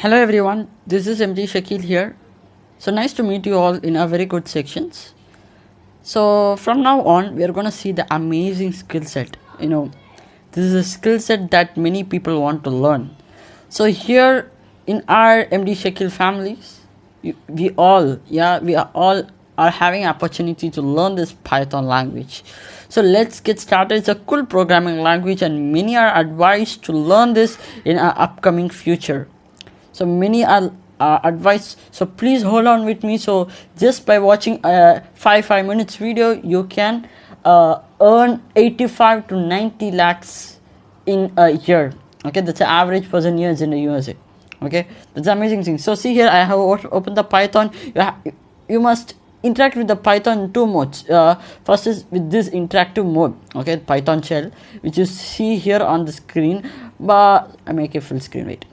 Hello everyone, this is MD Shakeel here. So nice to meet you all in our very good sections. So from now on, we are going to see the amazing skill set. This is a skill set that many people want to learn. So here in our MD Shakeel families, we are having opportunity to learn this Python language. So let's get started. It's a cool programming language and many are advised to learn this in our upcoming future. So many are advice, so please hold on with me. So just by watching a 5 minutes video, you can earn 85 to 90 lakhs in a year. Okay, that's the average person years in the USA. Okay, that's an amazing thing. So see here, I have opened the Python. You must interact with the Python in two modes. First is with this interactive mode, okay, Python shell, which you see here on the screen. But I make a full screen, wait.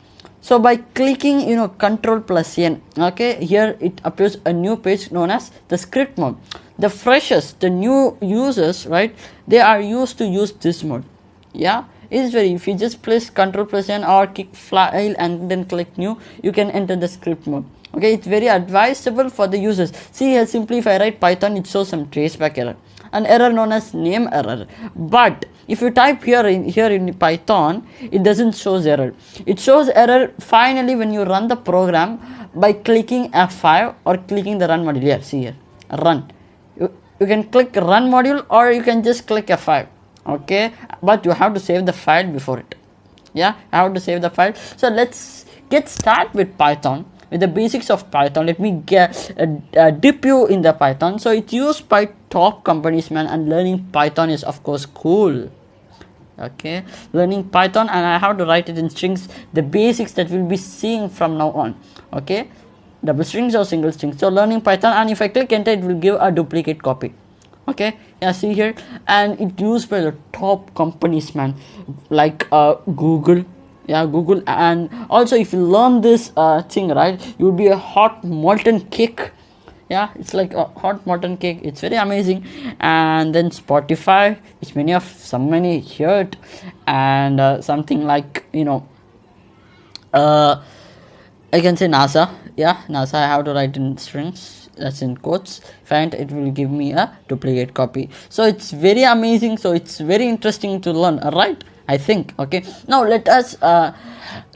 So by clicking Control plus N, okay, here it appears a new page known as the script mode. The freshers, the new users, right, they are used to use this mode. Yeah, it's very, if you just press Control plus N or click file and then click new, you can enter the script mode. Okay, it's very advisable for the users. See here, simply if I write Python, it shows some traceback error, an error known as name error. But if you type here in Python, it doesn't show error. It shows error finally when you run the program by clicking F5 or clicking the run module. Here, see here, run. You can click run module or you can just click F5. Okay, but you have to save the file before it. Yeah, I have to save the file. So let's get started with Python. With the basics of Python, let me dip you in the Python. So it's used by top companies, man, and learning Python is of course cool. Okay, learning Python, and I have to write it in strings, the basics that we'll be seeing from now on. Okay, double strings or single strings. So learning Python, and if I click enter, it will give a duplicate copy. Okay, yeah, see here, and it's used by the top companies, man, like Google. Yeah, Google. And also if you learn this thing, right, you'll be a hot molten cake. Yeah, it's like a hot molten cake. It's very amazing. And then Spotify, which many heard, and something like I can say NASA. Yeah, NASA, I have to write in strings, that's in quotes. Find it will give me a duplicate copy. So it's very amazing. So it's very interesting to learn, right? I think. Okay, now let us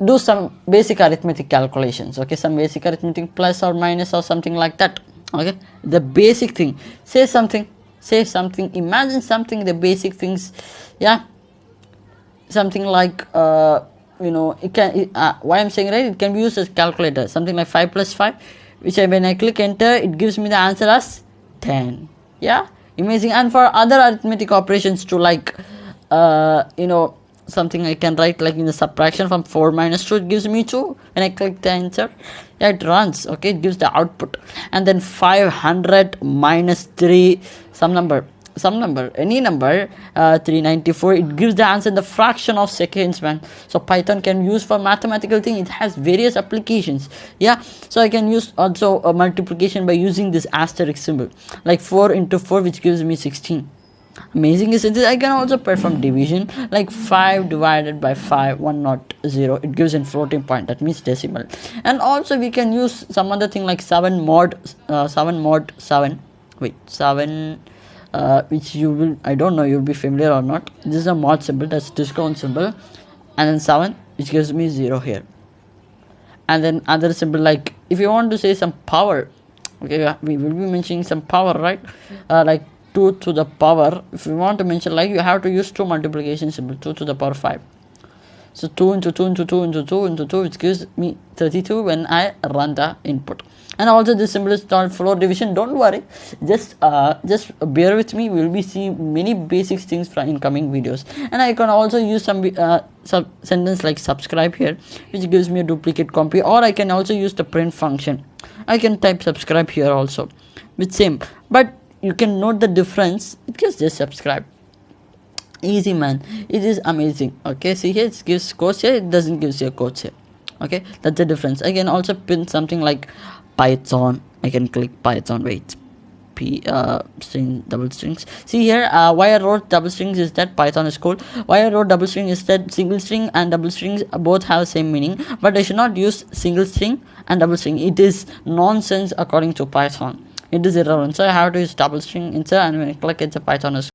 do some basic arithmetic calculations. Okay, some basic arithmetic, plus or minus or something like that. Okay, the basic thing. Say something, imagine something, the basic things. Yeah, something like it can why I'm saying, right, it can be used as calculator. Something like 5 plus 5, which when I click enter, it gives me the answer as 10. Yeah, amazing. And for other arithmetic operations too, like something I can write like in the subtraction from 4 minus 2, it gives me 2. When I click the enter, yeah, it runs. Okay, it gives the output. And then 500 minus 3, some number, any number, 394, it gives the answer in the fraction of seconds, man. So Python can use for mathematical thing. It has various applications. Yeah, so I can use also a multiplication by using this asterisk symbol, like 4 into 4, which gives me 16. Amazing, isn't it? I can also perform division, like 5 divided by 5, 100, it gives in floating point, that means decimal. And also we can use some other thing like 7 mod 7, which you will, I don't know, you'll be familiar or not. This is a mod symbol, that's discount symbol. And then 7, which gives me 0 here. And then other symbol, like if you want to say some power, okay, we will be mentioning some power, right, like 2 to the power. If you want to mention, like, you have to use 2 multiplication symbol, 2 to the power 5. So 2 into 2 into 2 into 2 into 2, which gives me 32 when I run the input. And also this symbol is called floor division. Don't worry, just bear with me. We will be seeing many basic things from in coming videos. And I can also use some sentence like subscribe here, which gives me a duplicate copy. Or I can also use the print function. I can type subscribe here also with same, but you can note the difference. It gives just subscribe. Easy, man, it is amazing. Okay, see here, it gives quotes here, it doesn't give you quotes here. Okay, that's the difference. I can also pin something like Python. I can click Python, wait, string double strings. See here, why I wrote double strings is that Python is cool. Why I wrote double string is that single string and double strings both have same meaning, but I should not use single string and double string. It is nonsense according to Python. It is irrelevant, so I have to use double string instead, and when I click it, the Python is